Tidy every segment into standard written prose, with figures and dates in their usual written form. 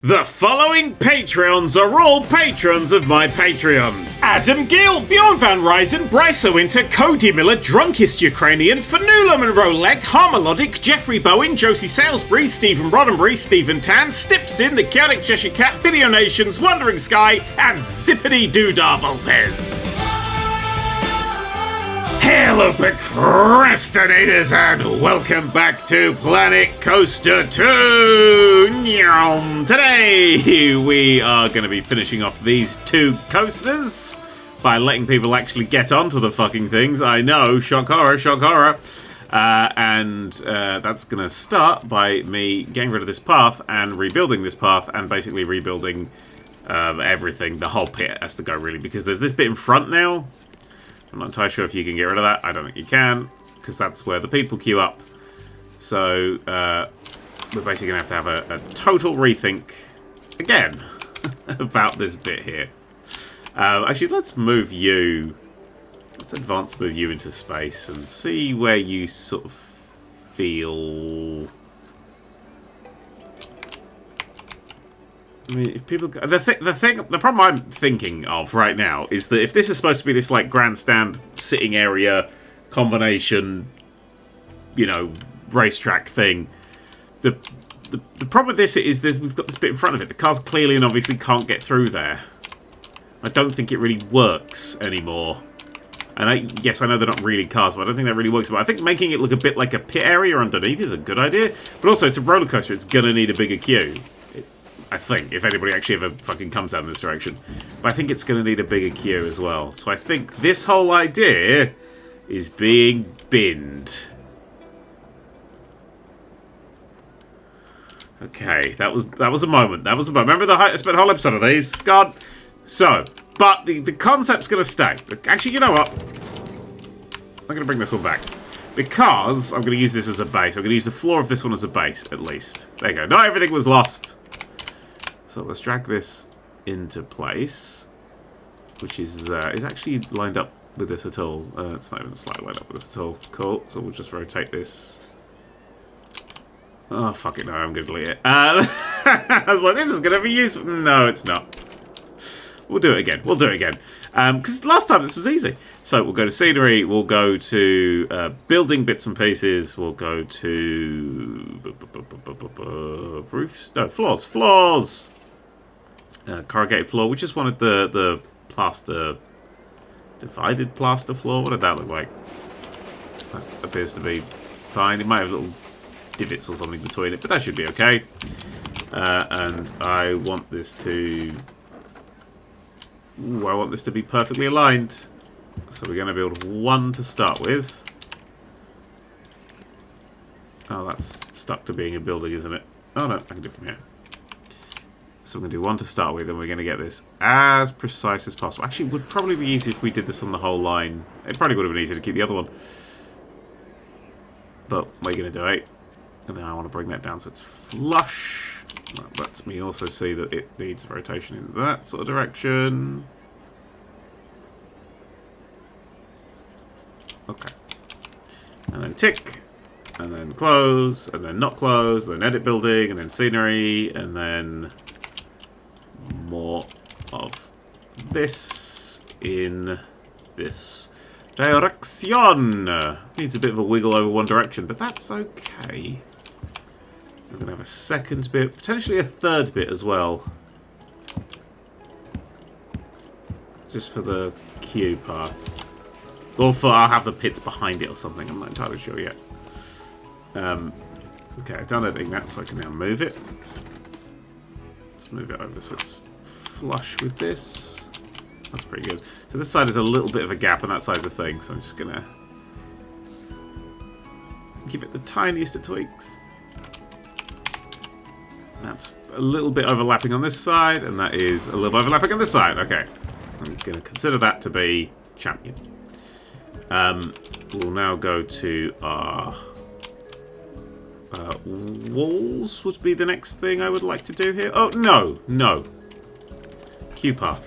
The following Patreons are all patrons of my Patreon. Adam Gill, Bjorn Van Ryzen, Bryce Winter, Cody Miller, Drunkest Ukrainian, Fanula Monroe Leg, Harmelodic, Jeffrey Bowen, Josie Salisbury, Stephen Roddenberry, Stephen Tan, Stipsin, The Chaotic Cheshire Cat, Video Nations, Wandering Sky, and Zippity Doodah Volpez. Hello, procrastinators, and welcome back to Planet Coaster 2! Today, we are going to be finishing off these two coasters by letting people actually get onto the fucking things. I know, shock horror, shock horror. That's going to start by me getting rid of this path and rebuilding this path and basically rebuilding everything. The whole pit has to go, really, because there's this bit in front now. I'm not entirely sure if you can get rid of that. I don't think you can, because that's where the people queue up. So, we're basically going to have a total rethink, again, about this bit here. Actually, let's move you... Let's advance move you into space and see where you sort of feel... I mean, if people... The problem I'm thinking of right now is that if this is supposed to be this, like, grandstand sitting area combination, you know, racetrack thing, the problem with this is we've got this bit in front of it. The cars clearly and obviously can't get through there. I don't think it really works anymore. And yes, I know they're not really cars, but I don't think that really works. But I think making it look a bit like a pit area underneath is a good idea. But also, it's a roller coaster. It's going to need a bigger queue. I think, if anybody actually ever fucking comes down this direction. But I think it's going to need a bigger queue as well. So I think this whole idea is being binned. Okay, that was a moment. That was a moment. Remember I spent a whole episode of these? God. So, but the concept's going to stay. Actually, you know what? I'm going to bring this one back. Because I'm going to use this as a base. I'm going to use the floor of this one as a base, at least. There you go. Not everything was lost. So let's drag this into place, which is there. It's actually lined up with this at all. It's not even slightly lined up with this at all. Cool. So we'll just rotate this. Oh, fuck it. No, I'm going to delete it. I was like, this is going to be useful. No, it's not. We'll do it again. We'll do it again. Because last time this was easy. So we'll go to scenery. We'll go to building bits and pieces. We'll go to roofs. No, floors. Floors. Corrugated floor. We just wanted the plaster, divided plaster floor. What did that look like? That appears to be fine. It might have little divots or something between it, but that should be okay. And I want this to... Ooh, I want this to be perfectly aligned. So we're going to build one to start with. Oh, that's stuck to being a building, isn't it? Oh no, I can do it from here. So we're going to do one to start with, and we're going to get this as precise as possible. Actually, it would probably be easy if we did this on the whole line. It probably would have been easier to keep the other one. But we're going to do it. And then I want to bring that down so it's flush. That lets me also see that it needs rotation in that sort of direction. Okay. And then tick. And then close. And then not close. And then edit building. And then scenery. And then more of this in this direction. Needs a bit of a wiggle over one direction, but that's okay. We're going to have a second bit, potentially a third bit as well. Just for the queue path. Or for, I'll have the pits behind it or something, I'm not entirely sure yet. Okay, I've done editing that, so I can now move it. Let's move it over so it's flush with this. That's pretty good. So this side is a little bit of a gap and that side's a thing, so I'm just going to give it the tiniest of tweaks. That's a little bit overlapping on this side, and that is a little bit overlapping on this side. Okay. I'm going to consider that to be champion. We'll now go to our walls would be the next thing I would like to do here. Oh, no. No. Queue path.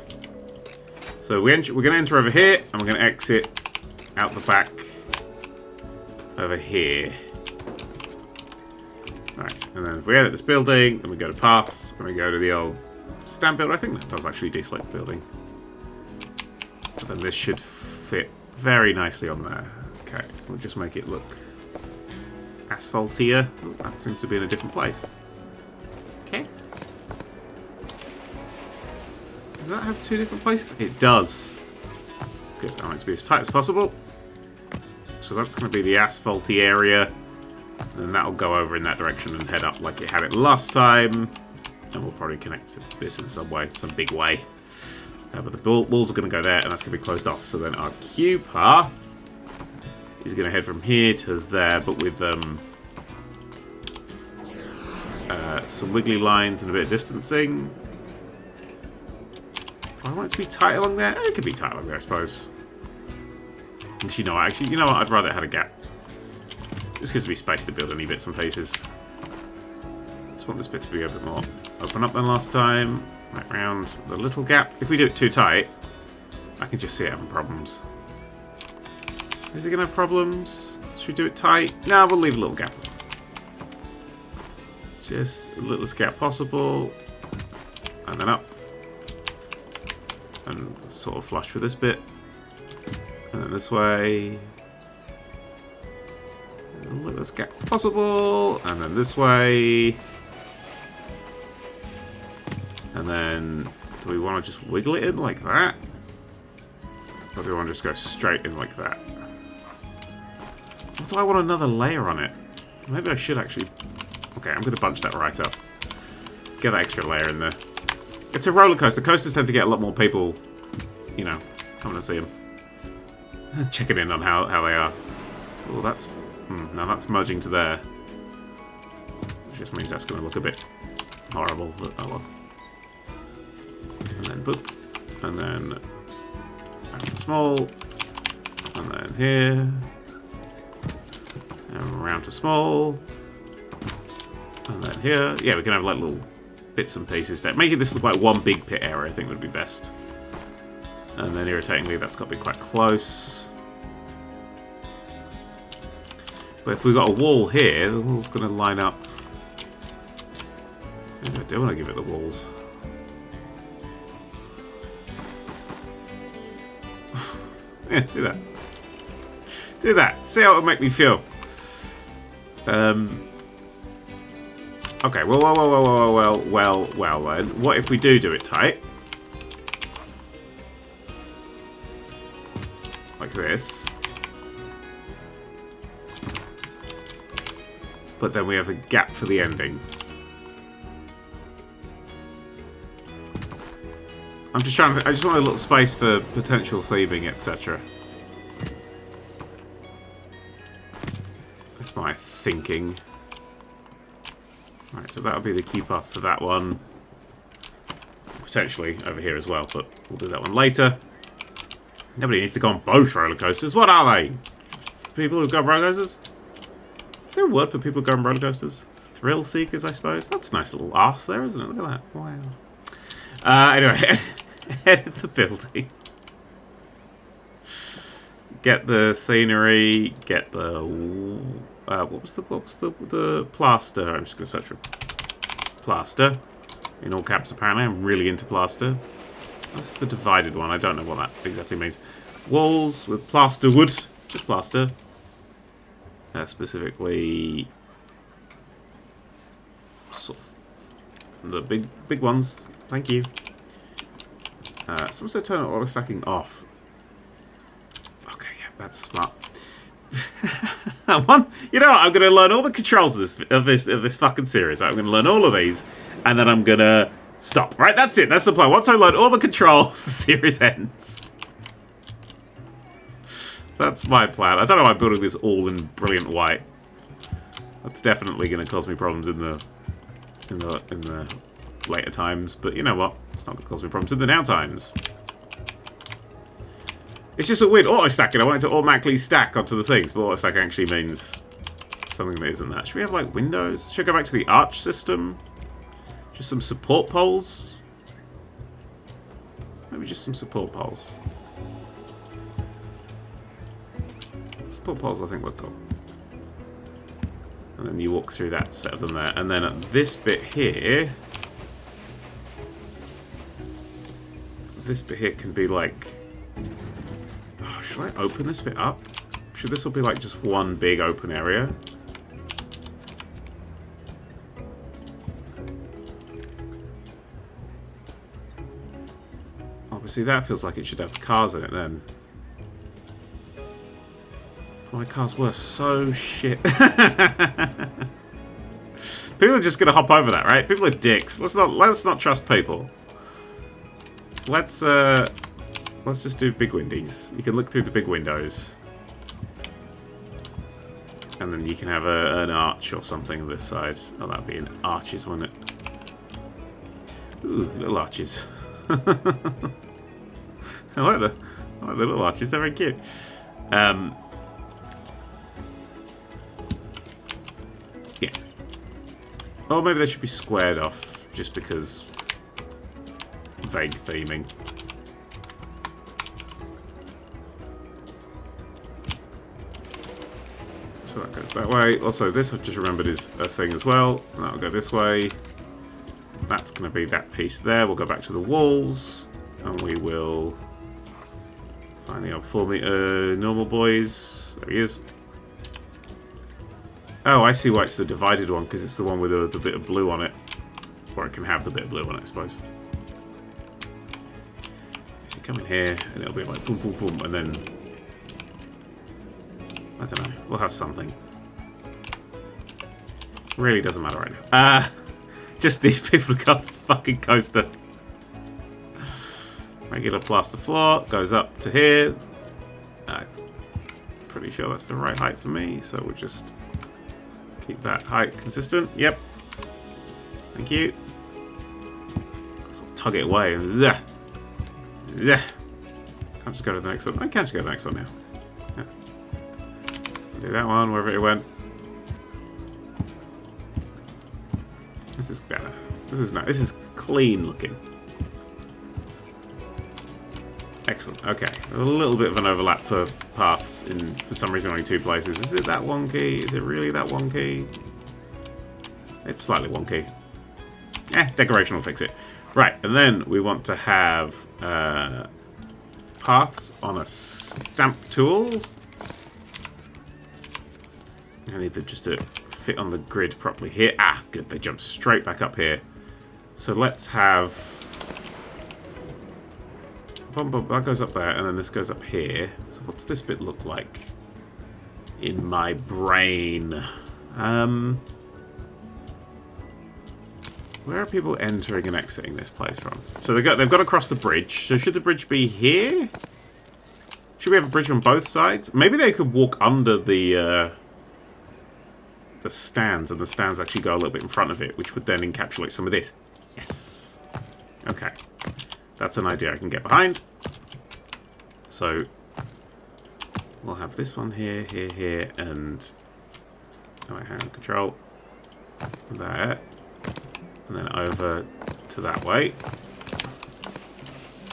So we're going to enter over here, and we're going to exit out the back over here. Right, and then if we edit this building, and we go to paths, and we go to the old stamp builder, I think that does actually deselect building. But then this should fit very nicely on there. Okay, we'll just make it look asphaltier. Oh, that seems to be in a different place. Okay. Does that have two different places? It does. Good, I want it to be as tight as possible. So that's going to be the asphalty area. And then that'll go over in that direction and head up like it had it last time. And we'll probably connect this in some way, some big way. But the walls are going to go there, and that's going to be closed off. So then our queue path is going to head from here to there, but with some wiggly lines and a bit of distancing. Do I want it to be tight along there? It could be tight along there, I suppose. Actually, no, you know what? I'd rather it had a gap. Just gives me space to build any bits and pieces. Just want this bit to be a bit more open up than last time. Right round the little gap. If we do it too tight, I can just see it having problems. Is it going to have problems? Should we do it tight? No, we'll leave a little gap. Just the littlest gap possible. And then up. And sort of flush with this bit. And then this way. The littlest gap possible. And then this way. And then, do we want to just wiggle it in like that? Or do we want to just go straight in like that? Or do I want another layer on it? Maybe I should actually... Okay, I'm going to bunch that right up. Get that extra layer in there. It's a roller coaster. Coasters tend to get a lot more people, you know, coming to see them. Checking in on how they are. Oh, that's... now that's merging to there. Which just means that's going to look a bit horrible, but oh well. And then boop. And then small. And then here. And around to small. And then here. Yeah, we can have like little bits and pieces there. Making this look like one big pit area, I think would be best. And then irritatingly, that's got to be quite close. But if we've got a wall here, the wall's going to line up. Maybe I do want to give it the walls. Yeah, do that. Do that. See how it would make me feel. Okay, well, then. What if we do it tight? Like this. But then we have a gap for the ending. I'm just trying to... I just want a little space for potential thieving, etc. That's my thinking. Right, so that'll be the key path for that one. Potentially over here as well, but we'll do that one later. Nobody needs to go on both roller coasters. What are they? People who go on roller coasters? Is there a word for people who go on roller coasters? Thrill seekers, I suppose. That's a nice little arse there, isn't it? Look at that. Wow. Anyway, edit the building. Get the scenery. Get the what was the plaster? I'm just gonna search for plaster in all caps. Apparently, I'm really into plaster. That's the divided one. I don't know what that exactly means. Walls with plaster wood, just plaster. Specifically, sort of the big ones. Thank you. Someone said turn auto stacking off. Okay, yeah, that's smart. You know what? I'm gonna learn all the controls of this fucking series. I'm gonna learn all of these, and then I'm gonna stop. Right, that's it. That's the plan. Once I learn all the controls, the series ends. That's my plan. I don't know why I'm building this all in brilliant white. That's definitely going to cause me problems in the later times. But you know what? It's not going to cause me problems in the now times. It's just a weird auto-stacking. I want it to automatically stack onto the things, but auto-stack actually means something that isn't that. Should we have, like, windows? Should I go back to the arch system? Just some support poles? Maybe just some support poles. Support poles, I think, look cool. And then you walk through that set of them there. And then at this bit here... This bit here can be like... Oh, should I open this bit up? Should this all be like just one big open area? Obviously that feels like it should have cars in it then. My cars were so shit. People are just gonna hop over that, right? People are dicks. Let's not trust people. Let's just do big windies. You can look through the big windows. And then you can have an arch or something on this side. Oh, that'd be an arches, wouldn't it? Ooh, little arches. I like the little arches. They're very cute. Yeah. Or maybe they should be squared off, just because vague theming. So that goes that way. Also, this I've just remembered is a thing as well. And that'll go this way. That's going to be that piece there. We'll go back to the walls. And we will find the old 4 meter normal boys. There he is. Oh, I see why it's the divided one, because it's the one with the bit of blue on it. Or it can have the bit of blue on it, I suppose. So you come in here, and it'll be like boom, boom, boom, and then... I don't know. We'll have something. Really doesn't matter right now. Just these people to got this fucking coaster. Regular plaster floor. Goes up to here. Pretty sure that's the right height for me, so we'll just keep that height consistent. Yep. Thank you. Sort of tug it away. Can't just go to the next one. I can just go to the next one now. Yeah. Do that one, wherever it went. This is better. This is nice. This is clean looking. Excellent. Okay. A little bit of an overlap for paths in, for some reason, only 2 places. Is it that wonky? Is it really that wonky? It's slightly wonky. Decoration will fix it. Right, and then we want to have paths on a stamp tool. I need them just to fit on the grid properly here. Good. They jump straight back up here. So let's have... That goes up there, and then this goes up here. So what's this bit look like in my brain? Where are people entering and exiting this place from? So they've got to cross the bridge. So should the bridge be here? Should we have a bridge on both sides? Maybe they could walk under the stands, and the stands actually go a little bit in front of it, which would then encapsulate some of this. Yes. Okay. That's an idea I can get behind. So we'll have this one here, here, here, and right hand control there, and then over to that way.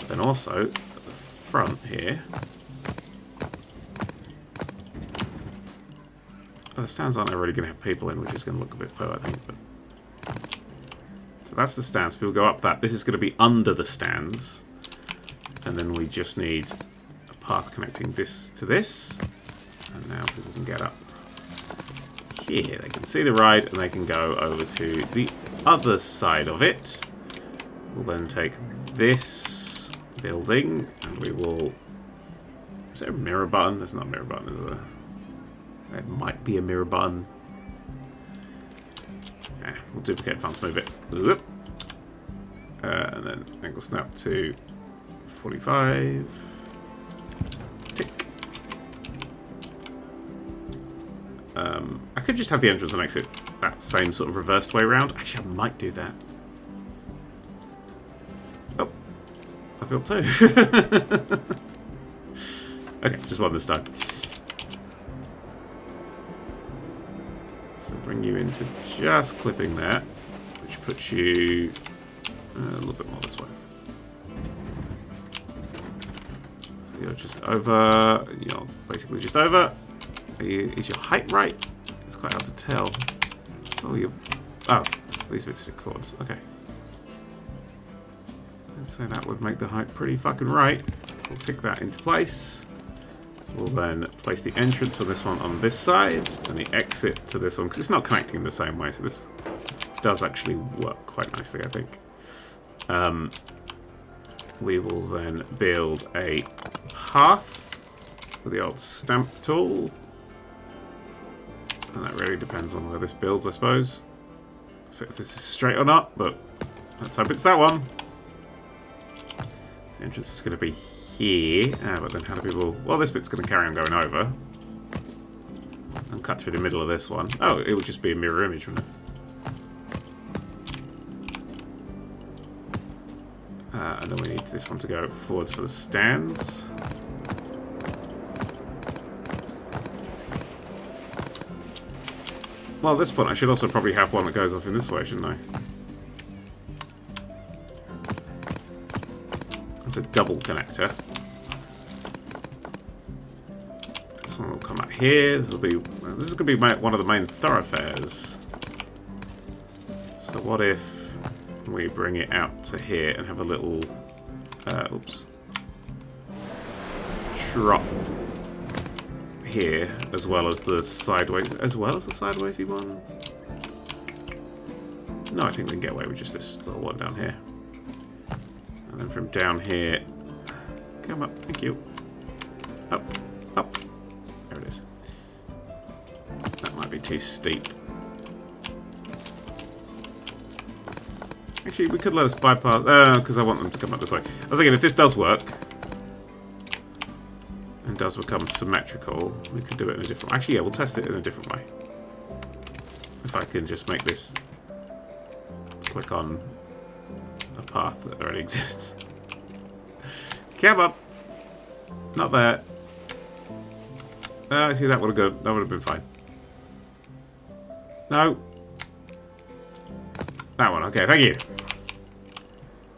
Then also at the front here. The stands aren't really going to have people in, which is going to look a bit poor, I think. But... So that's the stands. People go up that. This is going to be under the stands. And then we just need a path connecting this to this. And now people can get up here. They can see the ride, and they can go over to the other side of it. We'll then take this building, and we will... Is there a mirror button? There's not a mirror button, is there? There might be a mirror button. We'll duplicate fun to move it. And then angle snap to 45. Tick. I could just have the entrance and exit that same sort of reversed way around. Actually, I might do that. Oh. I feel 2. Okay, just one this time. Bring you into just clipping that, which puts you a little bit more this way. So you're just over, you're basically just over. Is your height right? It's quite hard to tell. Oh, oh, these bits stick forwards. Okay. So that would make the height pretty fucking right. So we'll tick that into place. We'll then place the entrance of this one on this side and the exit to this one, because it's not connecting in the same way, so this does actually work quite nicely, I think. We will then build a path with the old stamp tool. And that really depends on where this builds, I suppose. If this is straight or not, but let's hope it's that one. The entrance is going to be here, but then how do people... Well, this bit's going to carry on going over. And cut through the middle of this one. Oh, it would just be a mirror image, wouldn't it? And then we need this one to go forwards for the stands. Well, at this point I should also probably have one that goes off in this way, shouldn't I? It's a double connector. This one will come up here. This is going to be one of the main thoroughfares. So what if we bring it out to here and have a little oops, drop here as well as the sidewaysy one? No, I think we can get away with just this little one down here. And then from down here, come up, thank you. Up, up. There it is. That might be too steep. Actually, we could let us bypass, because I want them to come up this way. I was thinking, if this does work, and does become symmetrical, we could do it in a different way. Actually, yeah, we'll test it in a different way. If I can just make this click on a path that already exists. Come up! Not there. Actually, that would have been fine. No. That one, okay, thank you.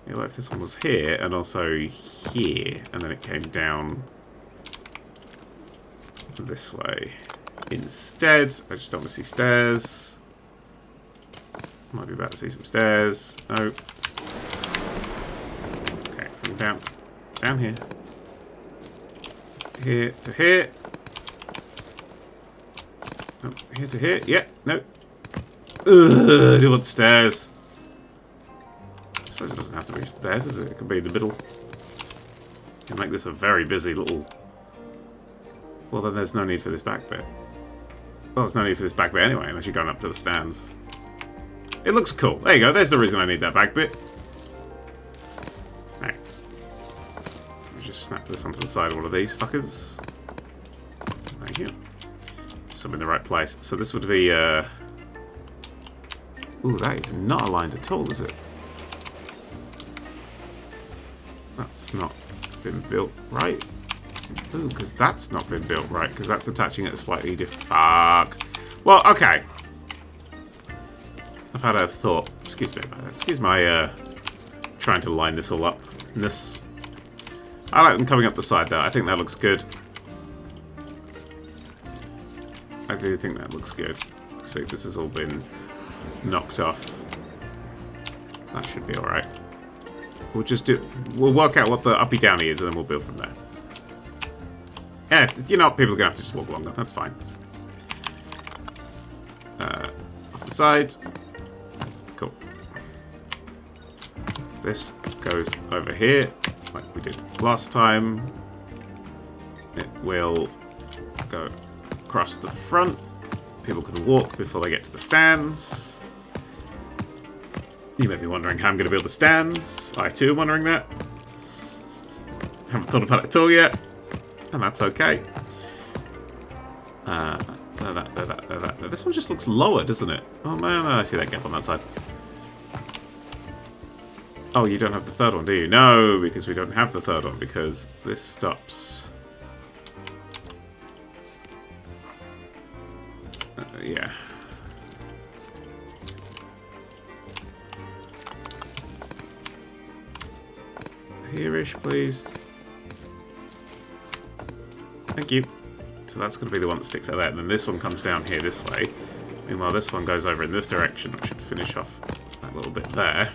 Yeah, well, if this one was here, and also here, and then it came down this way instead. I just don't want to see stairs. Might be about to see some stairs. No. Okay, from down here. Here to here. Oh, here to here. Yeah, no. Ugh, I do want stairs. I suppose it doesn't have to be stairs, does it? It can be in the middle. Can make this a very busy little... Well, then there's no need for this back bit. Well, there's no need for this back bit anyway, unless you're going up to the stands. It looks cool. There you go. There's the reason I need that back bit. Right. Let me just snap this onto the side of one of these fuckers. Thank you. Just I'm in the right place. So this would be... Ooh, that is not aligned at all, is it? That's not been built right. Ooh, because that's not been built right, because that's attaching it slightly different. Fuck. Well, okay. I've had a thought. Excuse me. Excuse my trying to line this all up. I like them coming up the side there. I think that looks good. I do think that looks good. See, this has all been knocked off. That should be alright. We'll work out what the uppy downy is and then we'll build from there. Yeah, you know, people are going to have to just walk along that. That's fine. Off the side. Cool. This goes over here, like we did last time. It will go across the front. People can walk before they get to the stands. You may be wondering how I'm going to build the stands. I too am wondering that. Haven't thought about it at all yet. And that's okay. This one just looks lower, doesn't it? Oh man, I see that gap on that side. Oh, you don't have the third one, do you? No, because we don't have the third one, because this stops. Yeah. Here-ish, please. Thank you. So that's going to be the one that sticks out there, and then this one comes down here this way. Meanwhile, this one goes over in this direction, which should finish off that little bit there.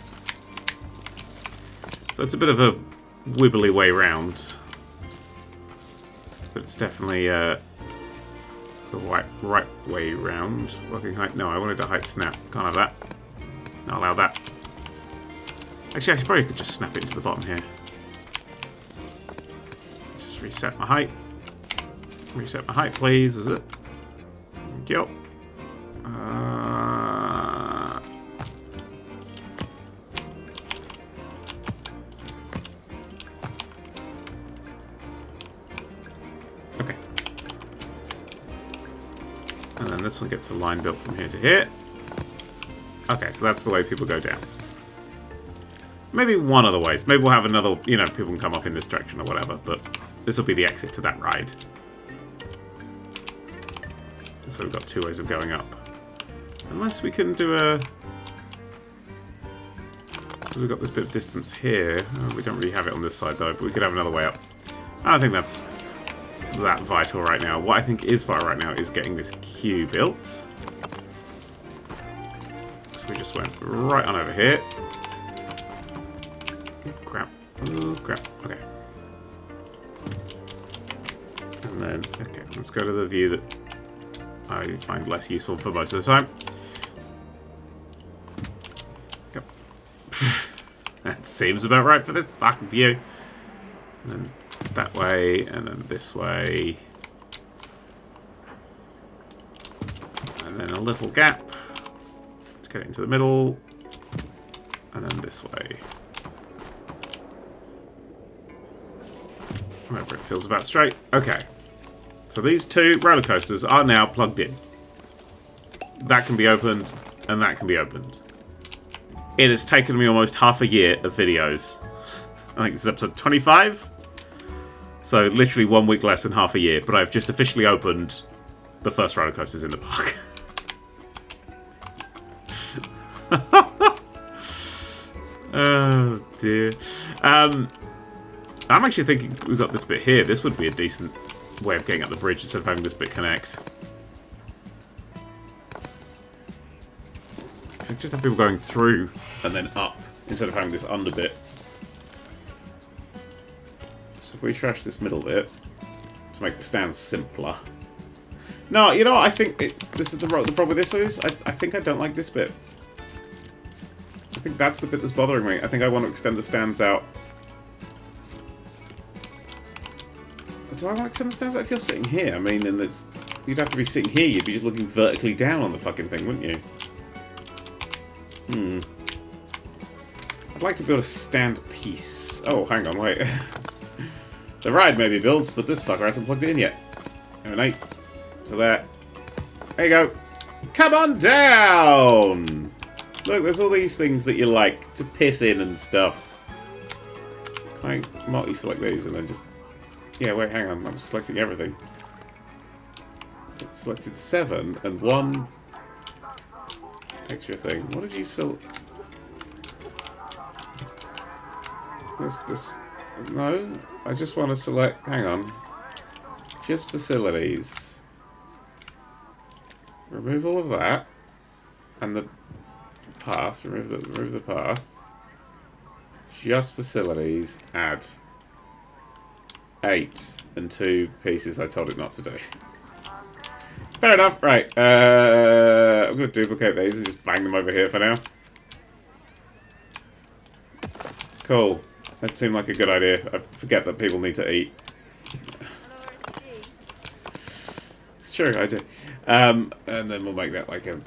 So it's a bit of a wibbly way round. But it's definitely the right way round. Working height. No, I wanted a height snap. Can't have that. Not allow that. Actually, I probably could just snap it into the bottom here. Just reset my height. Reset my height, please. Thank you. Okay. And then this one gets a line built from here to here. Okay, so that's the way people go down. Maybe one of the ways. Maybe we'll have another, you know, people can come off in this direction or whatever, but this will be the exit to that ride. So we've got two ways of going up. Unless we can do a... We've got this bit of distance here. Oh, we don't really have it on this side though, but we could have another way up. I don't think that's that vital right now. What I think is vital right now is getting this queue built. So we just went right on over here. Crap. Ooh, crap. Okay. And then, okay, let's go to the view that I find less useful for most of the time. Yep. That seems about right for this back view. And then that way, and then this way. And then a little gap. Let's get it into the middle. And then this way. Whatever, it feels about straight. Okay. So these two roller coasters are now plugged in. That can be opened, and that can be opened. It has taken me almost half a year of videos. I think this is episode 25. So literally 1 week less than half a year, but I've just officially opened the first roller coasters in the park. Oh dear. I'm actually thinking we've got this bit here. This would be a decent way of getting up the bridge instead of having this bit connect. So just have people going through and then up instead of having this under bit. So if we trash this middle bit to make the stand simpler. No, you know what? I think this is the problem with this is I think I don't like this bit. I think that's the bit that's bothering me. I think I want to extend the stands out. Do I want to extend the stands out if you're sitting here? I mean, and you'd have to be sitting here. You'd be just looking vertically down on the fucking thing, wouldn't you? I'd like to build a stand piece. Oh, hang on, wait. The ride may be built, but this fucker hasn't plugged it in yet. M8. So there. There you go. Come on down! Look, there's all these things that you like to piss in and stuff. Can I multi-select these and then just... Yeah, wait, hang on. I'm selecting everything. It selected 7 and 1 extra thing. What did you select? This... No, I just want to select... Hang on. Just facilities. Remove all of that. And the path. Remove the path. Just facilities. Add. 8 and 2 pieces I told it not to do. Fair enough. Right. I'm going to duplicate these and just bang them over here for now. Cool. That seemed like a good idea. I forget that people need to eat. It's true, I do. And then we'll make that like a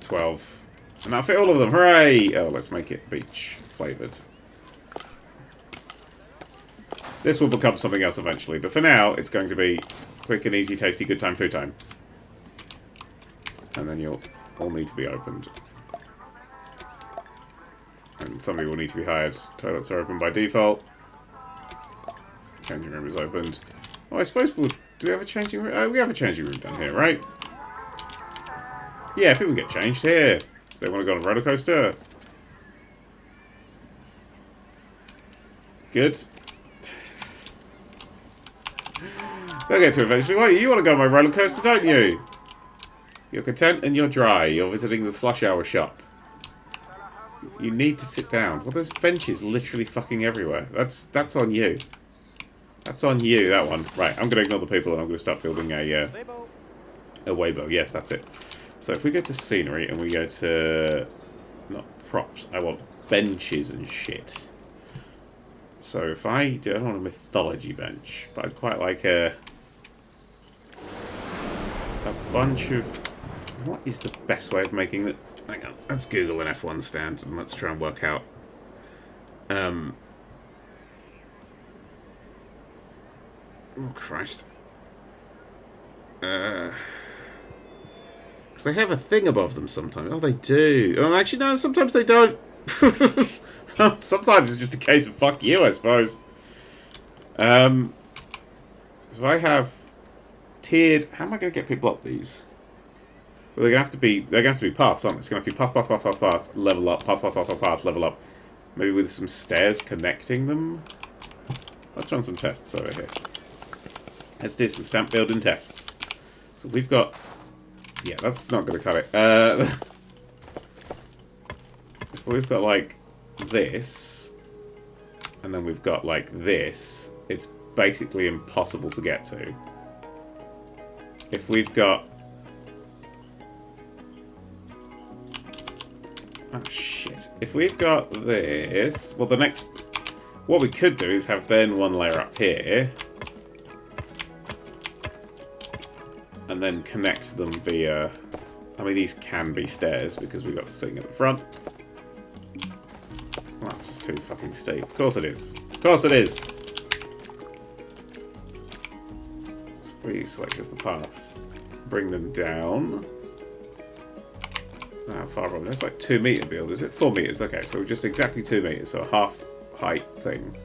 12. And that'll fit all of them. Hooray! Oh, let's make it beach flavoured. This will become something else eventually, but for now, it's going to be quick and easy, tasty, good time, food time. And then you'll all need to be opened. And somebody will need to be hired. Toilets are open by default. Changing room is opened. Oh, I suppose we'll... Do we have a changing room? Oh, we have a changing room down here, right? Yeah, people get changed here. If they want to go on a roller coaster. Good. They'll get to eventually. Well, you want to go on my roller coaster, don't you? You're content and you're dry. You're visiting the slush hour shop. You need to sit down. Well, there's benches literally fucking everywhere. That's on you. That's on you, that one. Right, I'm going to ignore the people and I'm going to start building a Weibo. Yes, that's it. So if we go to scenery and we go to... Not props. I want benches and shit. So if I do... I don't want a mythology bench, but I'd quite like a bunch of... What is the best way of making it? Hang on. Let's Google an F1 stand and let's try and work out... Oh, Christ. Because they have a thing above them sometimes. Oh, they do. Oh, actually, no, sometimes they don't. Sometimes it's just a case of fuck you, I suppose. So I have tiered... How am I going to get people up these? Well, they're going to have to be paths, aren't they? It's going to have to be path, path, path, path, path, level up, path, path, path, path, path, level up. Maybe with some stairs connecting them. Let's run some tests over here. Let's do some stamp building tests. So we've got... Yeah, that's not going to cut it. If we've got, like, this, and then we've got, like, this, it's basically impossible to get to. If we've got... Oh, shit. If we've got this... Well, the next... What we could do is have then one layer up here... And then connect them via... I mean, these can be stairs because we've got the thing at the front. Well, that's just too fucking steep. Of course it is. Of course it is! So we select just the paths. Bring them down. How far from it? It's like 2 metre build, is it? 4 metres, okay. So just exactly 2 metres, so a half height thing.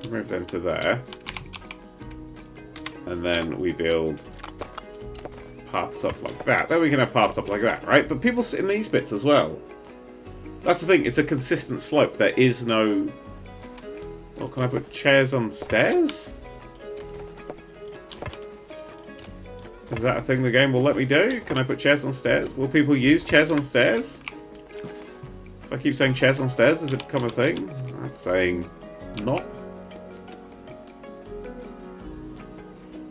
Move them to there. And then we build paths up like that. Then we can have paths up like that, right? But people sit in these bits as well. That's the thing, it's a consistent slope. There is no... Well, can I put chairs on stairs? Is that a thing the game will let me do? Can I put chairs on stairs? Will people use chairs on stairs? If I keep saying chairs on stairs, does it become a thing? That's saying not.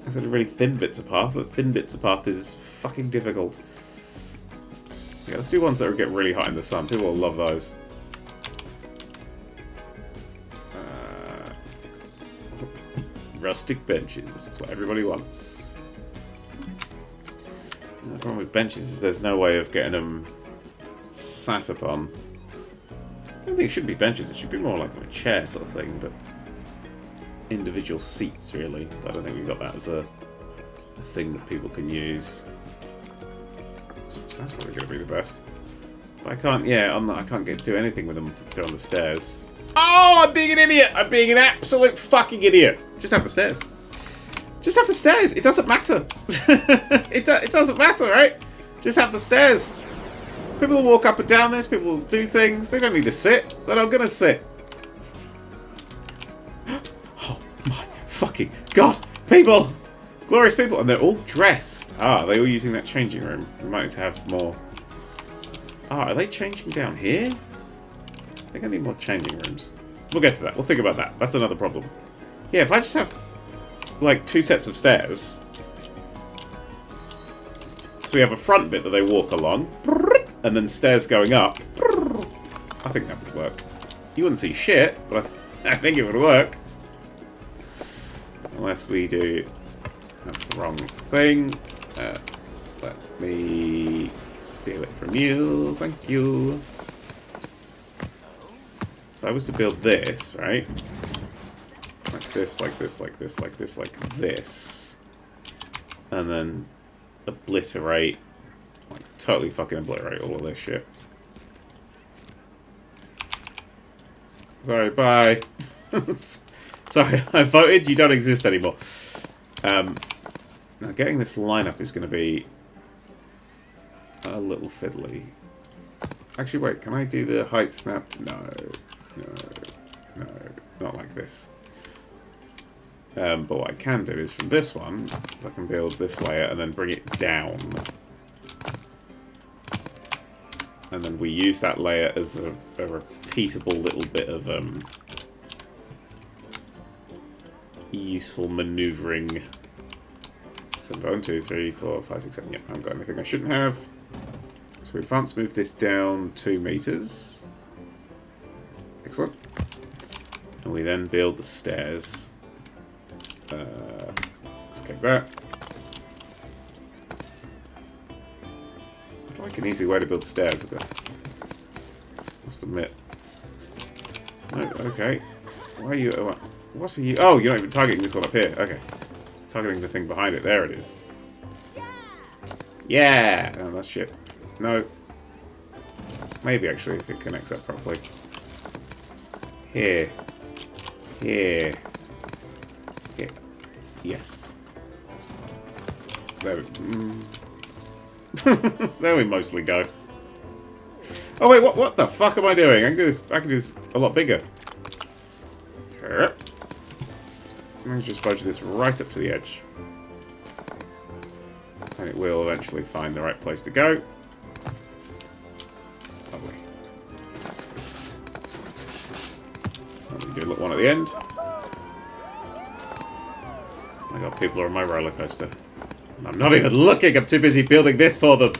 I said really thin bits of path, but thin bits of path is fucking difficult. Yeah, let's do ones that get really hot in the sun. People will love those. Rustic benches. That's what everybody wants. The problem with benches is there's no way of getting them sat upon. I don't think it should be benches. It should be more like a chair sort of thing, but... individual seats, really. I don't think we've got that as a thing that people can use. So that's probably going to be the best. But I can't, yeah, I can't do anything with them if they're on the stairs. Oh, I'm being an idiot! I'm being an absolute fucking idiot! Just have the stairs. Just have the stairs! It doesn't matter! it doesn't matter, right? Just have the stairs. People will walk up and down this, people will do things. They don't need to sit. They're not going to sit. Fucking God! People! Glorious people! And they're all dressed. Ah, they're all using that changing room. We might need to have more... Ah, are they changing down here? I think I need more changing rooms. We'll get to that. We'll think about that. That's another problem. Yeah, if I just have, like, 2 sets of stairs... So we have a front bit that they walk along, and then stairs going up. I think that would work. You wouldn't see shit, but I think it would work. Unless we do... That's the wrong thing. Let me steal it from you. Thank you. So I was to build this, right? Like this, like this, like this, like this, like this. And then obliterate. Like, totally fucking obliterate all of this shit. Sorry, bye. Sorry, I voted. You don't exist anymore. Now, getting this lineup is going to be a little fiddly. Actually, wait. Can I do the height snapped? No. No. No. Not like this. But what I can do is from this one, is I can build this layer and then bring it down. And then we use that layer as a repeatable little bit of useful maneuvering. So 1, 2, 3, 4, 5, 6, 7. Yep, I haven't got anything I shouldn't have. So we advance move this down 2 meters. Excellent. And we then build the stairs. Let's get that. I'd like an easy way to build stairs, but must admit. No, okay. Why are you? What are you? Oh, you're not even targeting this one up here. Okay. Targeting the thing behind it. There it is. Yeah! Oh, that's shit. No. Maybe, actually, if it connects up properly. Here. Here. Here. Yes. There we... there we mostly go. Oh wait, what the fuck am I doing? I can do this a lot bigger. I'm going to just budge this right up to the edge. And it will eventually find the right place to go. Lovely. And we do a little one at the end. Oh my god, people are on my roller coaster. And I'm not even looking, I'm too busy building this for them.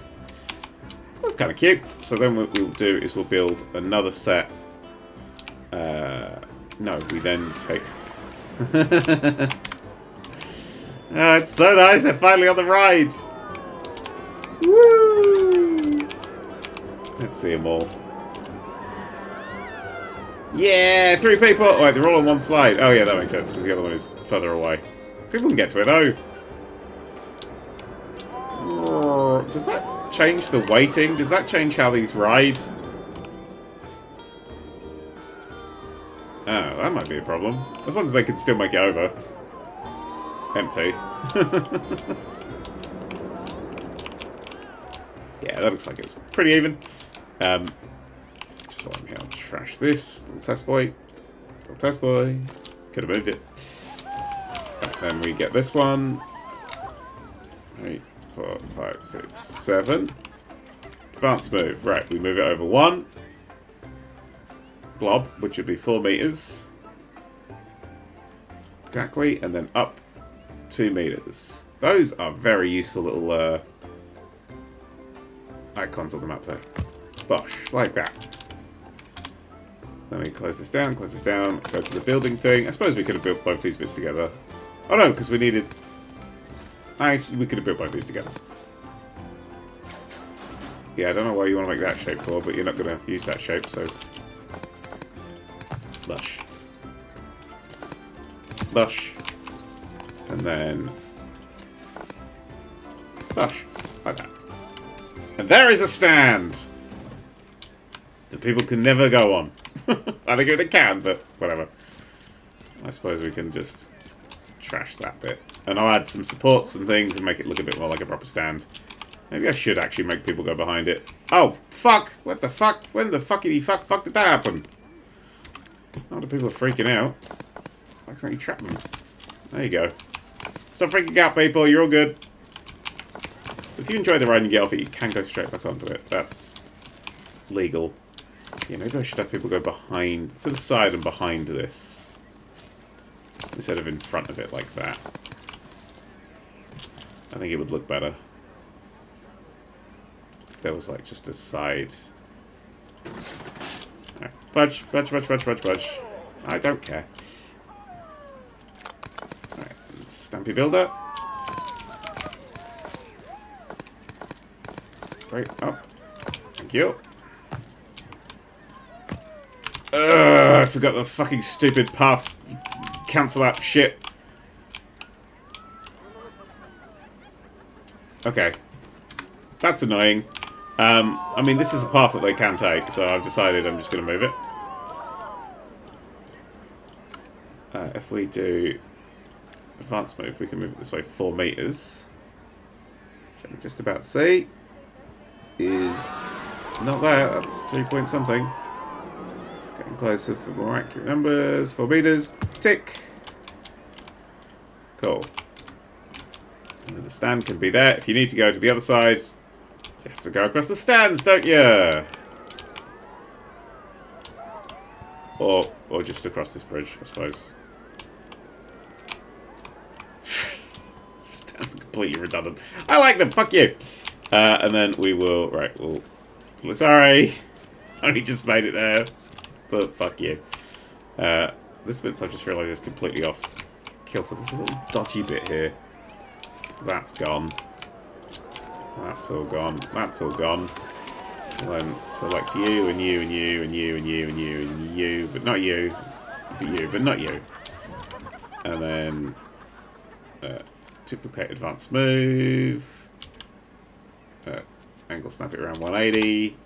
That's kind of cute. So then what we'll do is we'll build another set. No, we then take... Oh, it's so nice, they're finally on the ride! Woo! Let's see them all. Yeah, 3 people! Oh, wait, they're all on one slide. Oh yeah, that makes sense, because the other one is further away. People can get to it, though. Does that change the weighting? Does that change how these ride? Oh, that might be a problem. As long as they can still make it over. Empty. Yeah, that looks like it's pretty even. Just while I'm here, I'll trash this. Little test boy. Little test boy. Could have moved it. Then we get this one. 3, 4, 5, 6, 7. Advance move. Right, we move it over 1. Blob, which would be 4 meters. Exactly, and then up 2 meters. Those are very useful little icons on the map there. Bosh, like that. Then we close this down, go to the building thing. I suppose we could have built both these bits together. Oh no, because we needed... Actually, we could have built both these together. Yeah, I don't know why you want to make that shape for, but you're not going to use that shape, so... Lush. Lush. And then... Lush. Like that. And there is a stand! That people can never go on. I think they can, but whatever. I suppose we can just trash that bit. And I'll add some supports and things and make it look a bit more like a proper stand. Maybe I should actually make people go behind it. Oh, fuck! What the fuck? When the fuckity fuck did that happen? Oh, the people are freaking out. I accidentally trapped them. There you go. Stop freaking out, people. You're all good. If you enjoy the ride and get off it, you can go straight back onto it. That's legal. Yeah, maybe I should have people go behind, to the side and behind this. Instead of in front of it like that. I think it would look better. If there was like just a side. Right. Budge. I don't care. Alright, Stampy Builder. Right up. Thank you. I forgot the fucking stupid paths. Cancel that shit. Okay. That's annoying. I mean, this is a path that they can take, so I've decided I'm just going to move it. If we do advanced move, we can move it this way 4 meters. Which I can just about see is not there. That's 3 point something. Getting closer for more accurate numbers. 4 meters. Tick. Cool. And then the stand can be there. If you need to go to the other side, you have to go across the stands, don't you? Or just across this bridge, I suppose. Stands are completely redundant. I like them, fuck you! And then we will, right, we'll, sorry. Only just made it there. But fuck you. This bit, I've just realised is completely off kilter. There's a little dodgy bit here. So that's gone. That's all gone. That's all gone. And then select you and you and you and you and you and you and you, but not you. You, but not you. And then duplicate advanced move. Angle snap it around 180.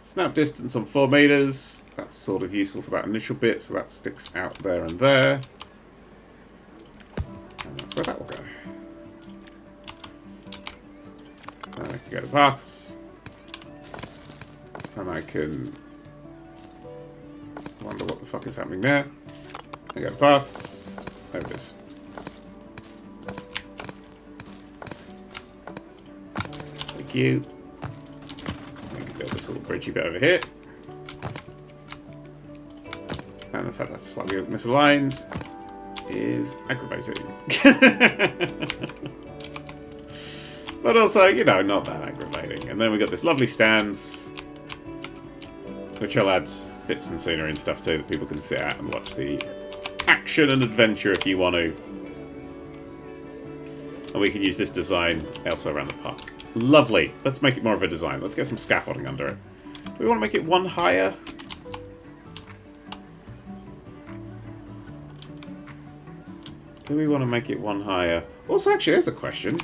Snap distance on 4 meters. That's sort of useful for that initial bit, so that sticks out there and there. And that's where that will go. And I can go to paths. And I can wonder what the fuck is happening there. I go to paths. There it is. Thank you. I can build this little bridgey bit over here. And the fact that's slightly misaligned is aggravating. But also, you know, not that aggravating. And then we got this lovely stands, which I'll add bits and scenery and stuff too that people can sit at and watch the action and adventure if you want to. And we can use this design elsewhere around the park. Lovely. Let's make it more of a design. Let's get some scaffolding under it. Do we want to make it one higher? Do we want to make it one higher? Also, actually, there's a question.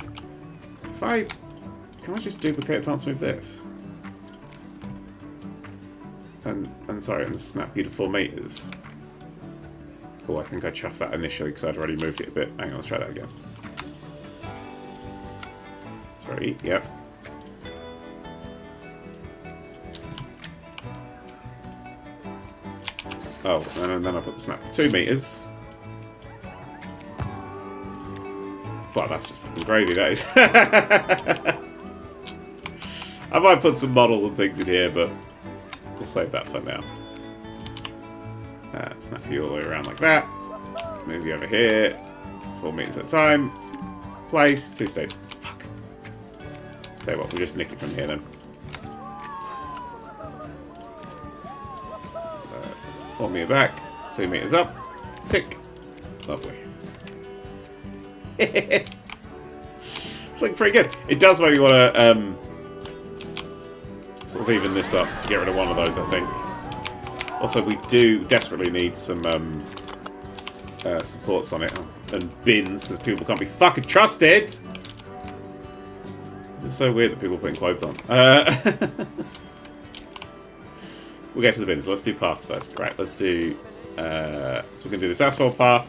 Can I just duplicate advanced move this? And sorry, and snap you to 4 meters. Oh, I think I chuffed that initially because I'd already moved it a bit. Hang on, let's try that again. 3, yep. Oh, and then I put the snap to 2 meters. Well, that's just fucking gravy, that is. I might put some models and things in here, but we'll save that for now. Snap you all the way around like that. Move you over here. 4 meters at a time. Place. 2 stage. Fuck. Tell you what, we'll just nick it from here then. 4 meter back. 2 meters up. Tick. Lovely. It's looking pretty good. It does make me want to sort of even this up. Get rid of one of those, I think. Also, we do desperately need some supports on it. And bins, because people can't be fucking trusted! This is so weird that people are putting clothes on. We'll get to the bins. Let's do paths first. Right, let's do... so we're going to do this asphalt path.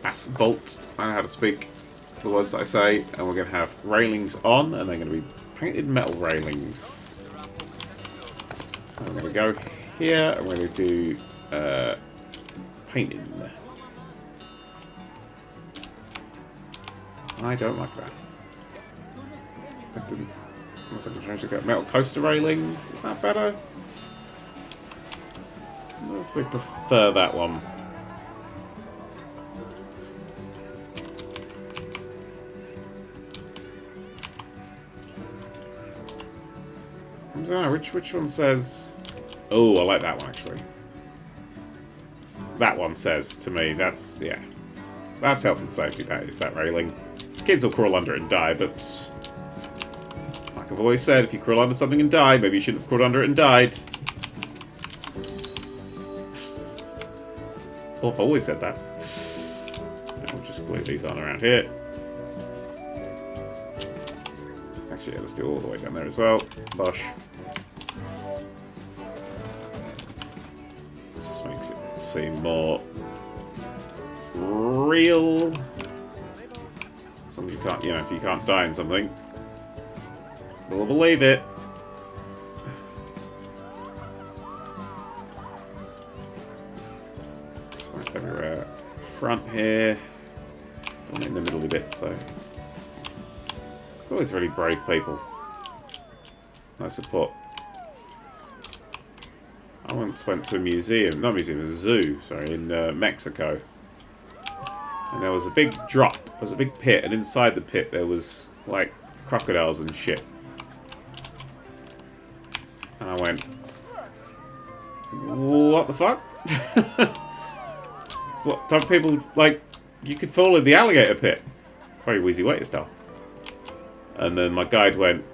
Asphalt. I know how to speak the words I say. And we're going to have railings on, and they're going to be painted metal railings. And we're going to go here, and we're going to do painting. I don't like that. Unless I can change the metal coaster railings. Is that better? I don't know if we prefer that one. I don't know, which one says... Oh, I like that one, actually. That one says, to me, that's, yeah. That's health and safety, that is, that railing. Kids will crawl under it and die, but... like I've always said, if you crawl under something and die, maybe you shouldn't have crawled under it and died. Well, I've always said that. We'll just glue these on around here. Actually, yeah, let's do all the way down there as well. Bosh. This just makes it seem more real. As long as you can't, you know, if you can't die in something, we'll believe it. Just everywhere. Front here. bits, though. All these really brave people. No support. I once went to a museum, not a museum, it was a zoo, sorry, in Mexico. And there was a big drop, there was a big pit, and inside the pit there was, like, crocodiles and shit. And I went, what the fuck? What, don't people, like, you could fall in the alligator pit. Very wheezy way to start. And then my guide went,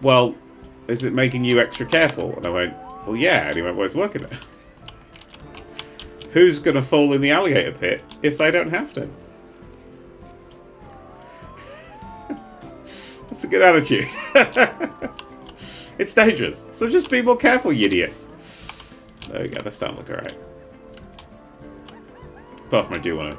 well, is it making you extra careful? And I went, well, yeah. And he went, well, it's working there. Who's going to fall in the alligator pit if they don't have to? That's a good attitude. It's dangerous. So just be more careful, you idiot. There we go. That's starting to look alright. Apart from I do want to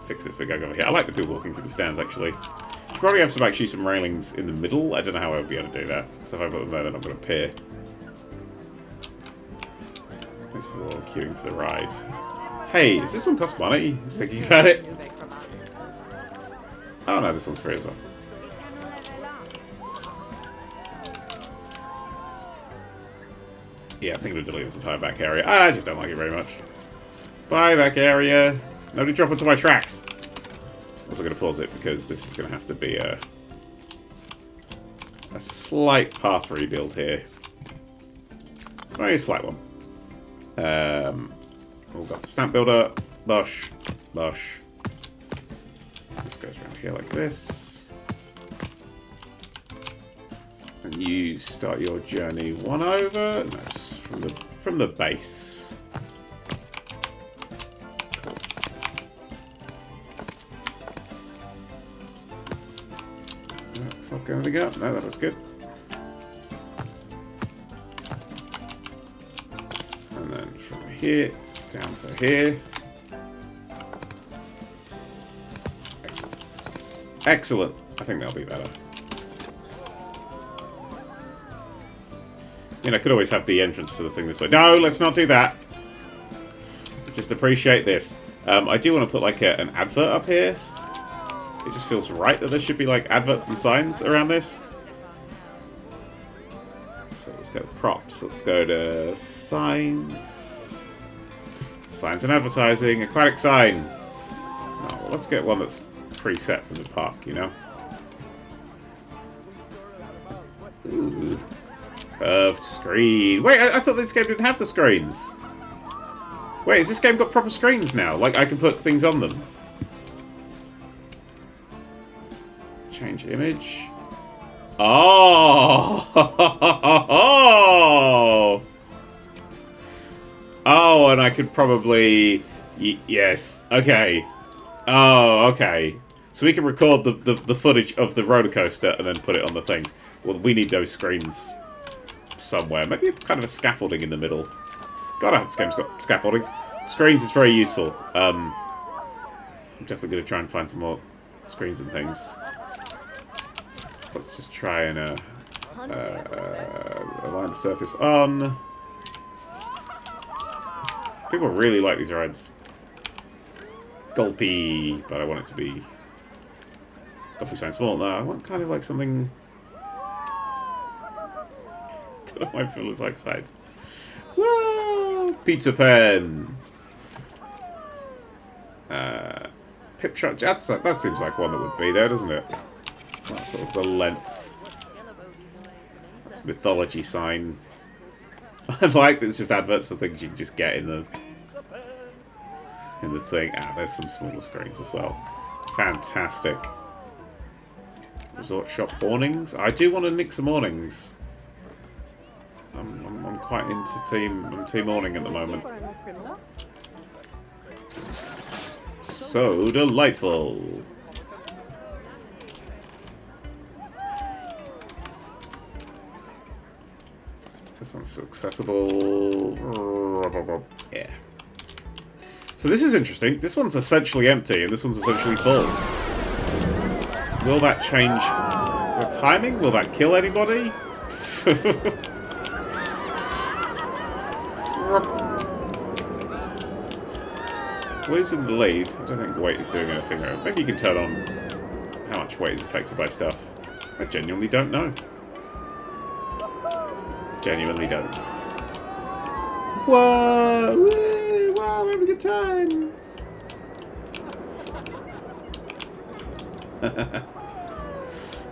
fix this big over here. I like the people walking through the stands, actually. Should probably have some railings in the middle. I don't know how I would be able to do that. Because if I put them there, they're not going to appear. Thanks for queuing for the ride. Hey, does this one cost money? Just thinking about it. Oh no, this one's free as well. Yeah, I think we'll delete this entire back area. I just don't like it very much. Bye, back area. Nobody drop into my tracks. Also going to pause it because this is going to have to be a slight path rebuild here. Only a slight one. We've got the stamp builder. Bosh. Bosh. This goes around here like this. And you start your journey 1 over. No, it's from the base. Cool. Fuck anything up? No, that was good. And then from here down to here. Excellent. Excellent. I think that'll be better. You know, I could always have the entrance to the thing this way. No, let's not do that. Let's just appreciate this. I do want to put like an advert up here. It just feels right that there should be like adverts and signs around this. So let's go to props. Let's go to signs. Signs and advertising. Aquatic sign. Oh, well, let's get one that's preset from the park, you know? Ooh. Curved screen. Wait, I thought this game didn't have the screens. Wait, has this game got proper screens now? Like, I can put things on them. Change image. Oh! Oh, and I could probably... yes. Okay. Oh, okay. So we can record the footage of the roller coaster and then put it on the things. Well, we need those screens somewhere. Maybe kind of a scaffolding in the middle. God, I hope this game's got scaffolding. Screens is very useful. I'm definitely going to try and find some more screens and things. Let's just try and align the surface on. People really like these rides. Gulpy, but I want it to be... It's got to be something small. No, I want kind of like something... I don't know why I feel so excited. Whoa! Pizza pen! Pip shot. That seems like one that would be there, doesn't it? That's sort of the length. That's a mythology sign. I like that it's just adverts for things you can just get in the thing. Ah, there's some smaller screens as well. Fantastic. Resort shop awnings. I do want to nick some awnings. I'm quite into team awning at the moment. So delightful. This one's accessible. Yeah. So this is interesting. This one's essentially empty, and this one's essentially full. Will that change the timing? Will that kill anybody? Losing the lead. I don't think weight is doing anything there. Maybe you can turn on much weight is affected by stuff. I genuinely don't know. Genuinely don't. Whoa! Woo, wow, we're having a good time!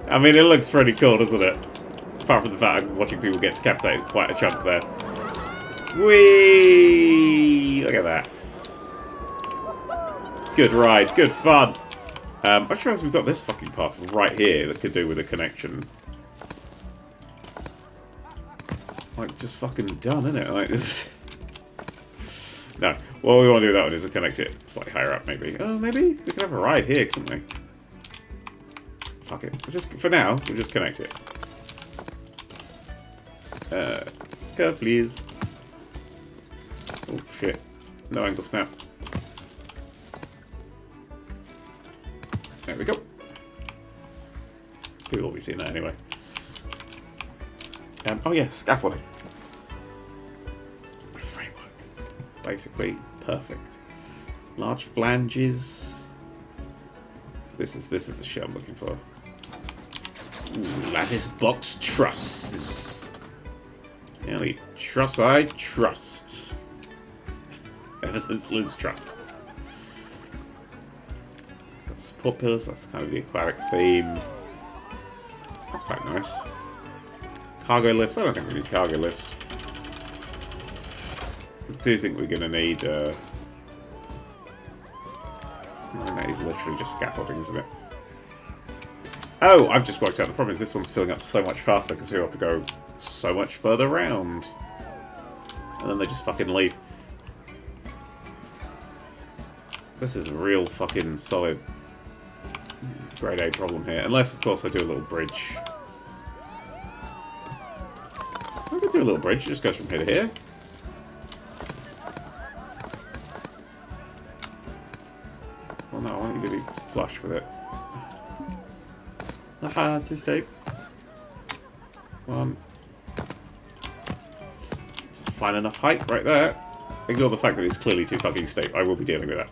I mean, it looks pretty cool, doesn't it? Apart from the fact I'm watching people get decapitated quite a chunk there. Whee! Look at that. Good ride, good fun. I just realised we've got this fucking path right here that could do with a connection. Like, just fucking done, isn't it? Like, just... No, what we want to do with that one is to connect it slightly higher up, maybe. Oh, maybe we could have a ride here, couldn't we? Fuck it. Let's just, for now, we'll just connect it. Curve, please. Oh, shit. No angle snap. There we go. People will be seeing that anyway. Oh yeah, scaffolding. Framework. Basically, perfect. Large flanges. This is the shit I'm looking for. Ooh, lattice box trusses. The only truss I trust. Ever since Liz Truss. Got support pillars, that's kind of the aquatic theme. That's quite nice. Cargo lifts, I don't think we need cargo lifts. I do think we're going to need... that is literally just scaffolding, isn't it? Oh, I've just worked out the problem is this one's filling up so much faster because we have to go so much further around. And then they just fucking leave. This is a real fucking solid grade A problem here. Unless, of course, I do a little bridge. I could do a little bridge. It just goes from here to here. Well, no, I want you to be flush with it. Haha, too steep. One. It's a fine enough height right there. Ignore the fact that it's clearly too fucking steep. I will be dealing with that.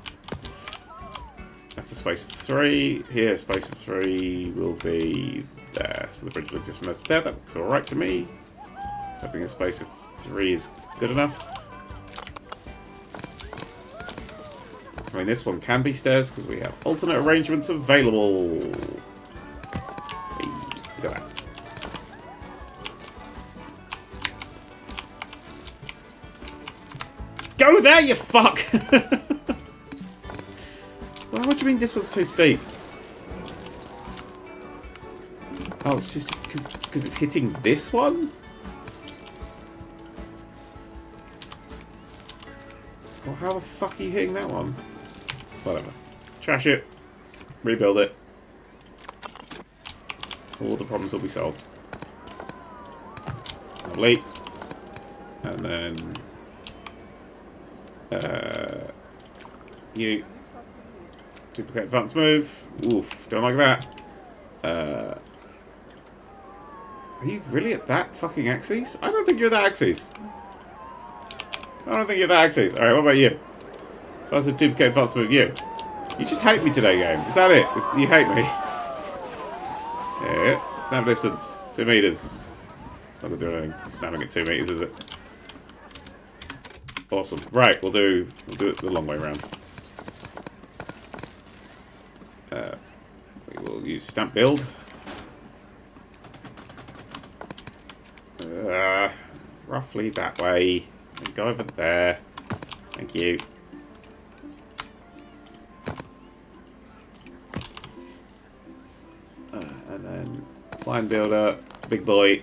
That's a space of 3. Here, a space of 3 will be there. So the bridge will exist from there to there. That looks alright to me. Hoping a space of 3 is good enough. I mean, this one can be stairs because we have alternate arrangements available. Hey, look at that. Go there, you fuck! Well, what do you mean this one's too steep? Oh, it's just because it's hitting this one? Well, how the fuck are you hitting that one? Whatever. Trash it. Rebuild it. All the problems will be solved. Lovely. And then... you... Duplicate advance move. Oof, don't like that. Are you really at that fucking axis? I don't think you're that axis. I don't think you're that axis. Alright, what about you? If I was a duplicate advance move, you just hate me today, game. Is that it? You hate me? Yeah. Snap distance. 2 meters. It's not going to do anything. Snapping at 2 meters, is it? Awesome. Right, we'll do it the long way around. We will use stamp build. Roughly that way. And go over there. Thank you. And then line builder, big boy.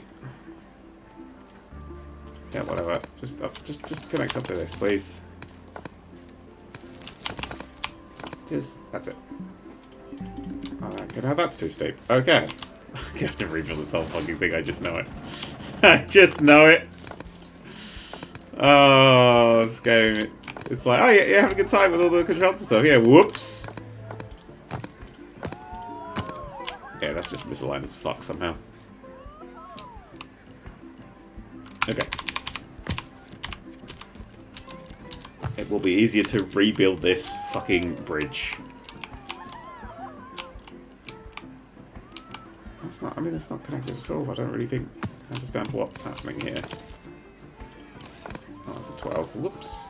Yeah, whatever. Just connect up to this, please. That's it. Okay, now that's too steep. Okay. I'm gonna have to rebuild this whole fucking thing, I just know it. I just know it. Oh, this game. It's like, oh yeah, you're having a good time with all the controls and stuff. Yeah, whoops. Yeah, that's just misaligned as fuck somehow. Okay. It will be easier to rebuild this fucking bridge. It's not, I mean, it's not connected at all. I don't really understand what's happening here. Oh, that's a 12. Whoops.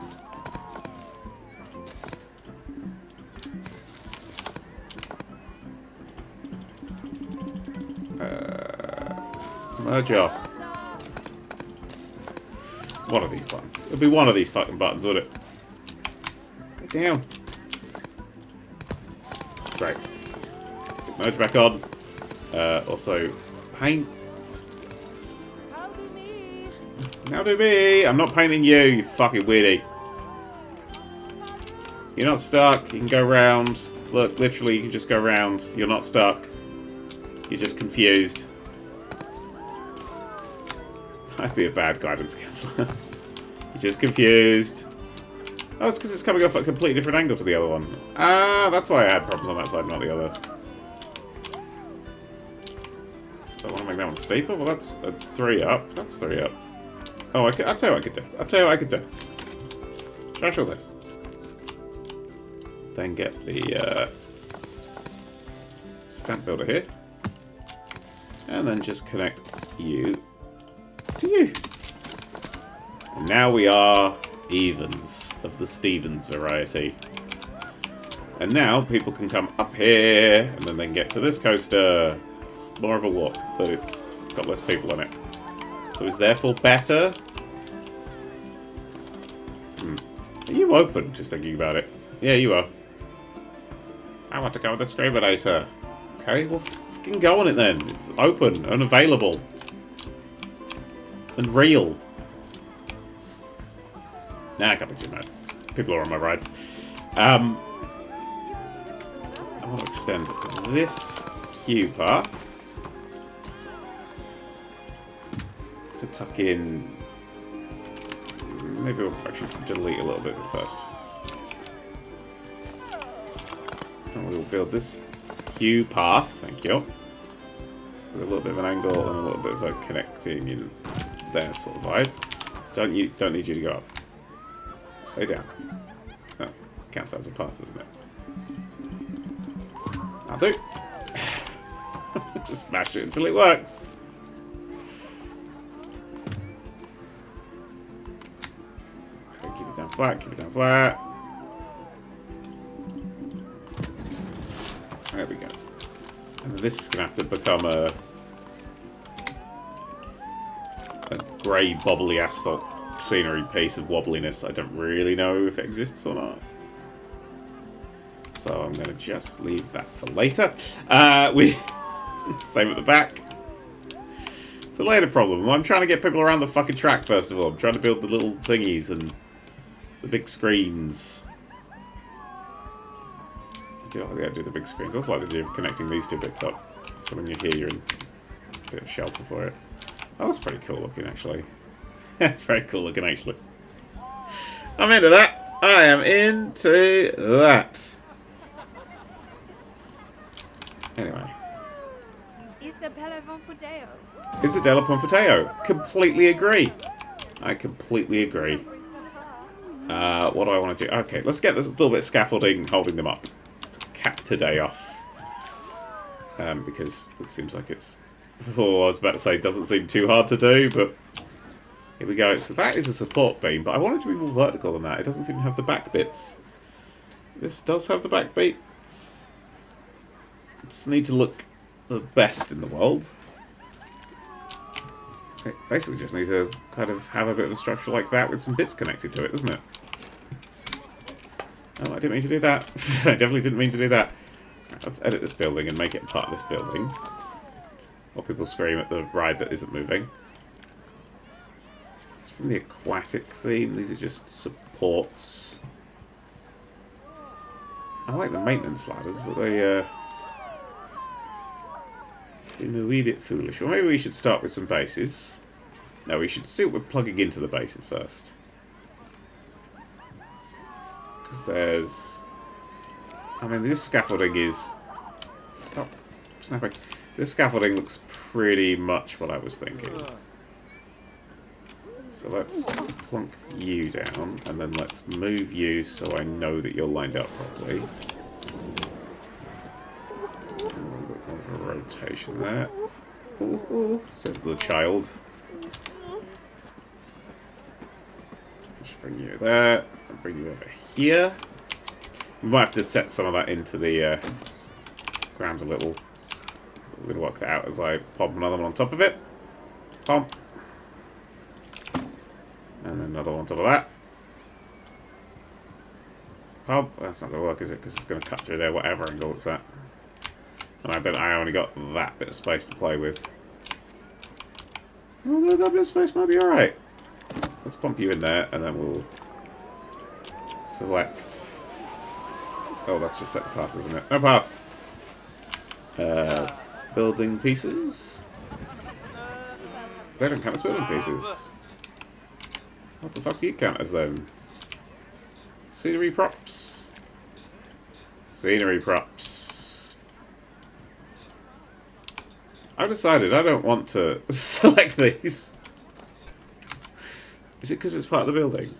Merge off. One of these buttons. It'll be one of these fucking buttons, would it? Go down. Great. Stick merge back on. Also, paint. Now do me. I'm not painting you, you fucking weirdy. You're not stuck. You can go round. Look, literally, you can just go round. You're not stuck. You're just confused. I'd be a bad guidance counselor. You're just confused. Oh, it's because it's coming off at a completely different angle to the other one. Ah, that's why I had problems on that side, not the other. I want to make that one steeper. Well, that's a 3 up. That's 3 up. Oh, I'll tell you what I could do. I'll tell you what I could do. Trash all this. Then get the stamp builder here. And then just connect you to you. And now we are evens of the Stevens variety. And now people can come up here and then they can get to this coaster. It's more of a walk, but it's got less people on it. So it's therefore better. Are you open, just thinking about it? Yeah, you are. I want to go with the Screaminator. Okay, well, fucking go on it then. It's open and available. And real. Nah, I can't be too mad. People are on my rides. I want to extend this queue path to tuck in. Maybe we'll actually delete a little bit first. And we'll build this queue path, thank you, with a little bit of an angle and a little bit of a connecting in there sort of vibe. Don't need you to go up. Stay down. Oh, counts that as a path, doesn't it? I'll do. Just smash it until it works. Okay, keep it down flat, keep it down flat. There we go. And then this is going to have to become a grey, bobbly asphalt scenery piece of wobbliness. I don't really know if it exists or not. So I'm going to just leave that for later. Same at the back. It's a later problem. I'm trying to get people around the fucking track, first of all. I'm trying to build the little thingies and the big screens. I do like the idea of the big screens. I also like the idea of connecting these two bits up. So when you're here, you're in a bit of shelter for it. Oh, that's pretty cool looking, actually. That's very cool looking, actually. I'm into that. I am into that. Anyway. Isabella Ponfateo. Completely agree. I completely agree. What do I want to do? Okay, let's get this little bit of scaffolding holding them up. To cap today off. Because it seems like it's... Oh, I was about to say it doesn't seem too hard to do, but... Here we go. So that is a support beam, but I wanted to be more vertical than that. It doesn't seem to have the back bits. This does have the back bits. It's need to look the best in the world. It basically just needs to kind of have a bit of a structure like that with some bits connected to it, doesn't it? Oh, I didn't mean to do that. I definitely didn't mean to do that. Right, let's edit this building and make it part of this building. While people scream at the ride that isn't moving. It's from the aquatic theme. These are just supports. I like the maintenance ladders, but they seem a wee bit foolish. Well, maybe we should start with some bases. No, we should see what we're plugging into the bases first. Because there's... I mean, this scaffolding is... Stop snapping. This scaffolding looks pretty much what I was thinking. So let's plunk you down, and then let's move you so I know that you're lined up properly. A little bit more of a road indentation there. Ooh, ooh, says the child. Just bring you there. I'll bring you over here. We might have to set some of that into the ground a little. We'll work that out as I pop another one on top of it. Pump. And then another one on top of that. Pump. That's not going to work, is it? Because it's going to cut through there, whatever angle it's at. And I only got that bit of space to play with. Although that bit of space might be alright. Let's pump you in there, and then we'll select... Oh, that's just set the path, isn't it? No paths! Building pieces? They don't count as building pieces. What the fuck do you count as then? Scenery props. Scenery props. I've decided I don't want to select these. Is it because it's part of the building?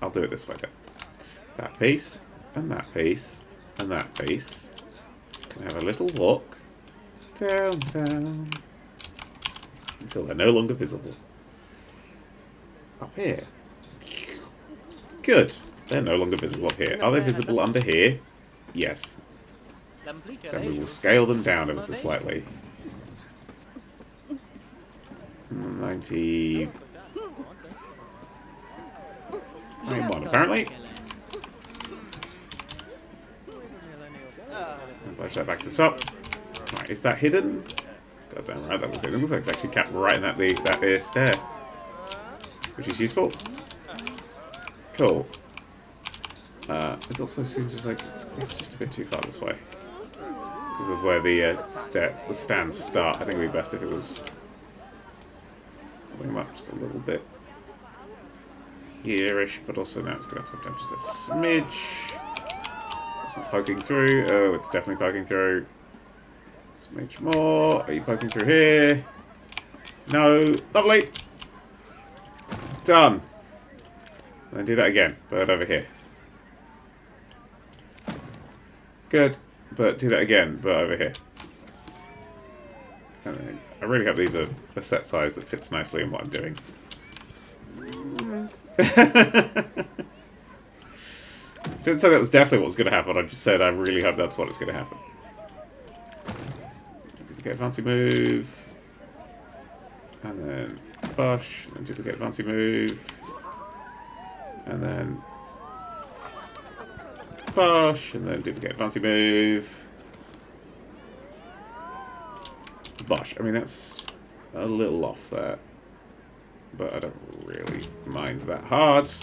I'll do it this way then. That piece, and that piece, and that piece. Can have a little walk downtown until they're no longer visible. Up here. Good. They're no longer visible up here. Are they visible under here? Yes. Then we will scale them down ever so slightly. 91 apparently. And push that back to the top. Right, is that hidden? God damn right, that was hidden. It looks like it's actually capped right in that stair. Which is useful. Cool. This also seems like it's just a bit too far this way. Because of where the stands start. I think it would be best if it was going up just a little bit here-ish, but also now it's going to come down just a smidge. It's not poking through. Oh, it's definitely poking through. Smidge more. Are you poking through here? No. Lovely. Done. And then do that again, but over here. Good. But do that again, but over here. And then I really hope these are a set size that fits nicely in what I'm doing. Didn't say that was definitely what was going to happen. I just said I really hope that's what is going to happen. Duplicate fancy move. And then push. And duplicate fancy move. And then push. And then duplicate fancy move. Bosh. I mean, that's a little off there. But I don't really mind that hard. So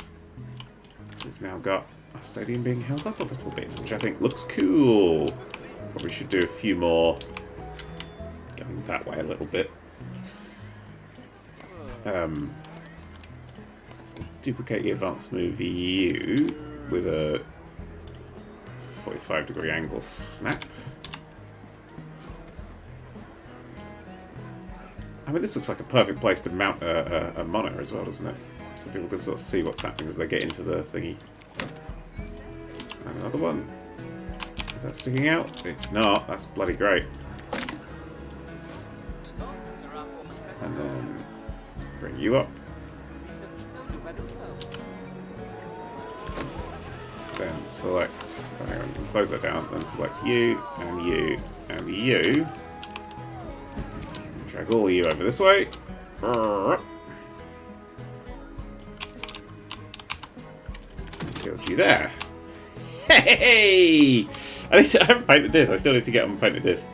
we've now got our stadium being held up a little bit, which I think looks cool. Probably should do a few more going that way a little bit. Duplicate the advanced move U with a 45-degree angle snap. I mean, this looks like a perfect place to mount a monitor as well, doesn't it? So people can sort of see what's happening as they get into the thingy. And another one. Is that sticking out? It's not. That's bloody great. And then bring you up. Then select... hang on, close that down. Then select you, and you, and you. Drag all you over this way. Build you there. Hey! I haven't painted this. I still need to get on and painted this.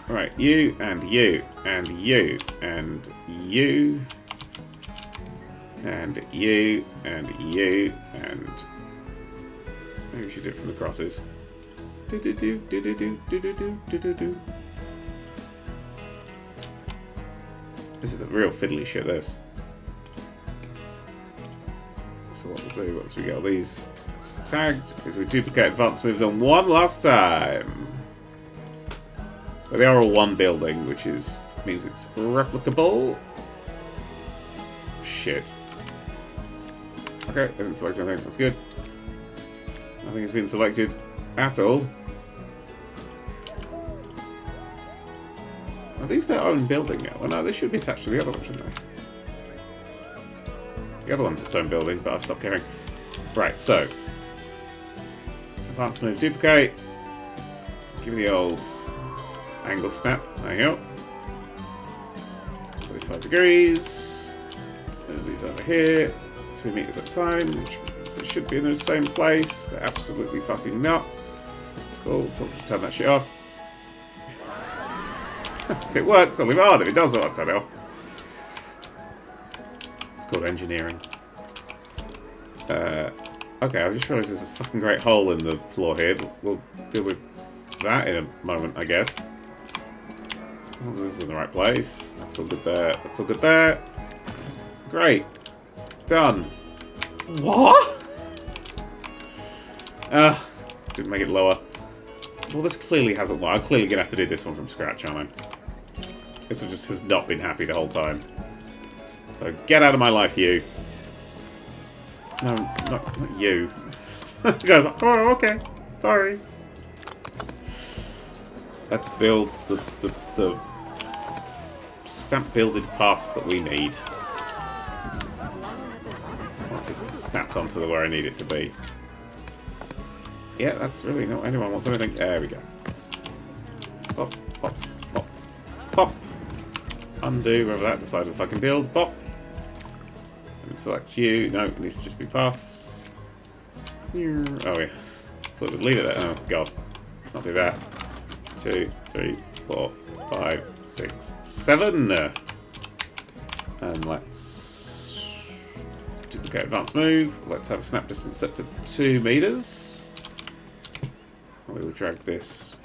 Right, you, and you, and you, and you, and you, and you, and maybe we should do it from the crosses. This is the real fiddly shit, this. So what we'll do once we get all these tagged is we duplicate advanced moves on one last time. But they are all one building, which means it's replicable. Shit. Okay, I didn't select anything. That's good. Nothing has been selected at all. these their own building now? Well, no, they should be attached to the other one, shouldn't they? The other one's its own building, but I've stopped caring. Right, so. Advance move, duplicate. Give me the old angle snap. There you go. 45 degrees. Move these over here. 2 meters at a time, which means they should be in the same place. They're absolutely fucking not. Cool, so I'll just turn that shit off. If it works, I'll leave it on. If it doesn't, I'll turn it off. It's called engineering. Okay, I just realised there's a fucking great hole in the floor here, but we'll deal with that in a moment, I guess. As long as this is in the right place. That's all good there. That's all good there. Great. Done. What? Didn't make it lower. Well, this clearly hasn't worked. I'm clearly going to have to do this one from scratch, aren't I? This one just has not been happy the whole time. So get out of my life, you. No, not you. The guy's like, oh, okay. Sorry. Let's build the stamp builded paths that we need. Once it's snapped onto where I need it to be. Yeah, that's really not anyone wants anything. There we go. Pop, pop, pop, pop. Undo wherever that decided to fucking build. Pop. And select you. No, it needs to just be paths. Oh yeah. Thought it would leave it there. Oh god. Let's not do that. 2, 3, 4, 5, 6, 7. And let's duplicate advanced move. Let's have a snap distance set to 2 meters. We will drag this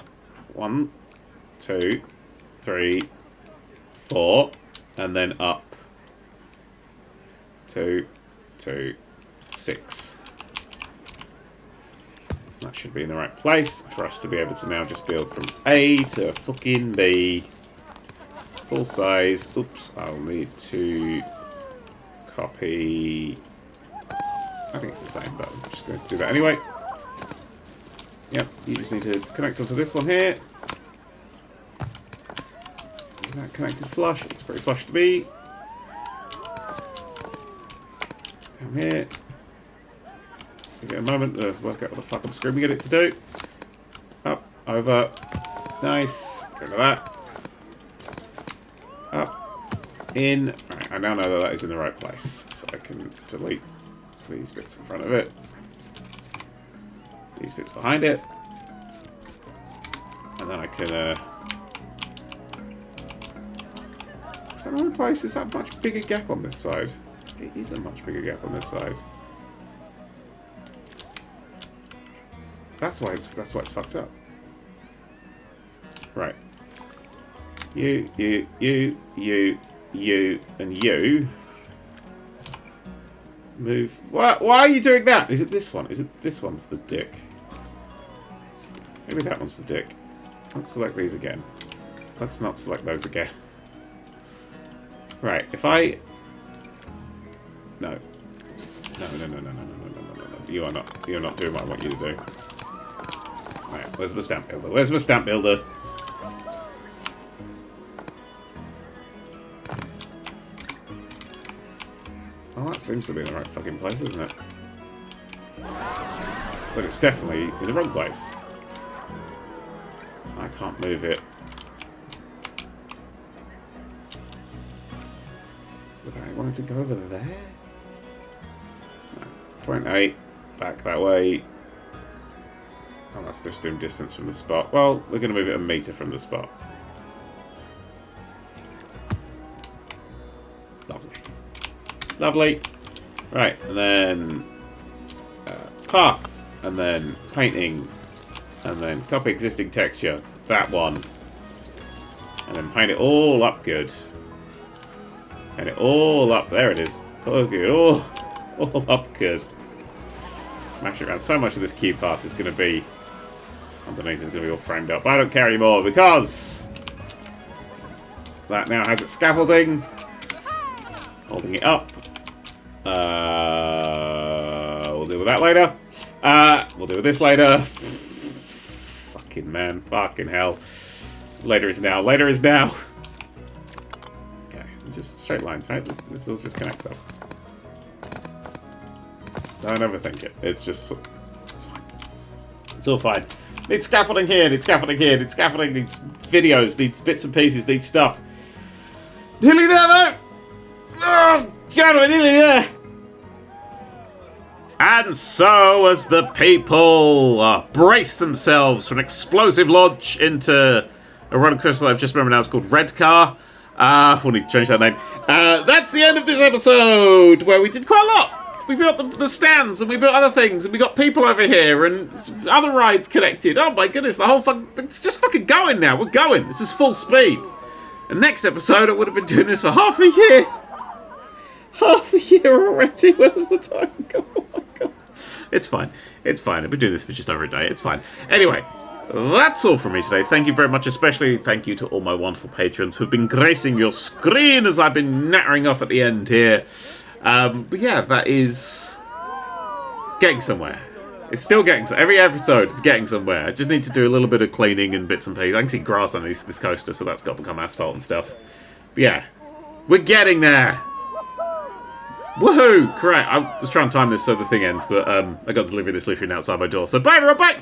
1, 2, 3, 4, and then up 2, 2, 6. That should be in the right place for us to be able to now just build from A to fucking B. Full size. Oops, I'll need to copy. I think it's the same, but I'm just going to do that anyway. Yep, you just need to connect onto this one here. Is that connected flush? It's pretty flush to be. Down here. Give it a moment to work out what the fuck I'm screaming at it to do. Up, over. Nice. Go to that. Up. In. Right, I now know that that is in the right place. So I can delete these bits in front of it. These bits behind it. And then I can, is that the right place? Is that a much bigger gap on this side? It is a much bigger gap on this side. That's why it's fucked up. Right. You, and you. Move. Why are you doing that? Is it this one? Is it this one's the dick? Maybe that one's the dick. Let's select these again. Let's not select those again. Right, if I... No. No. You're not doing what I want you to do. Right, where's my stamp builder? Where's my stamp builder? Well, that seems to be in the right fucking place, isn't it? But it's definitely in the wrong place. I can't move it. Would I want it to go over there? No. 0.8. Back that way. Unless they're doing distance from the spot. Well, we're going to move it a meter from the spot. Lovely. Lovely. Right, and then path, and then painting, and then copy existing texture, that one, and then paint it all up good. Paint it all up, there it is. Oh, good. All up good. Mash it around. So much of this cube path is going to be underneath, is going to be all framed up. But I don't care anymore because that now has its scaffolding. Holding it up. We'll deal with that later. We'll deal with this later. Fucking man. Fucking hell. Later is now. Later is now. straight lines, right? This all just connects up. Don't overthink it. It's just... It's fine. It's all fine. Needs scaffolding here, needs scaffolding here, needs scaffolding, needs videos, needs bits and pieces, needs stuff. Nearly there, though! Oh, God, we're nearly there! And so, as the people brace themselves for an explosive launch into a roller coaster that I've just remembered now, it's called Redcar. We'll need to change that name. That's the end of this episode, where we did quite a lot. We built the stands, and we built other things, and we got people over here, and other rides connected. Oh my goodness, the whole it's just fucking going now. We're going. This is full speed. And next episode, I would have been doing this for half a year. Half a year already. Where does the time go? Oh my god. It's fine. It's fine. I've been doing this for just over a day. It's fine. Anyway, that's all from me today. Thank you very much. Especially thank you to all my wonderful patrons who've been gracing your screen as I've been nattering off at the end here. But yeah, that is getting somewhere. It's still getting somewhere. Every episode, it's getting somewhere. I just need to do a little bit of cleaning and bits and pieces. I can see grass on this coaster, so that's got to become asphalt and stuff. But yeah, we're getting there. Woohoo! Correct. I was trying to time this so the thing ends, but I got delivery this literally outside my door. So bye everyone, bye!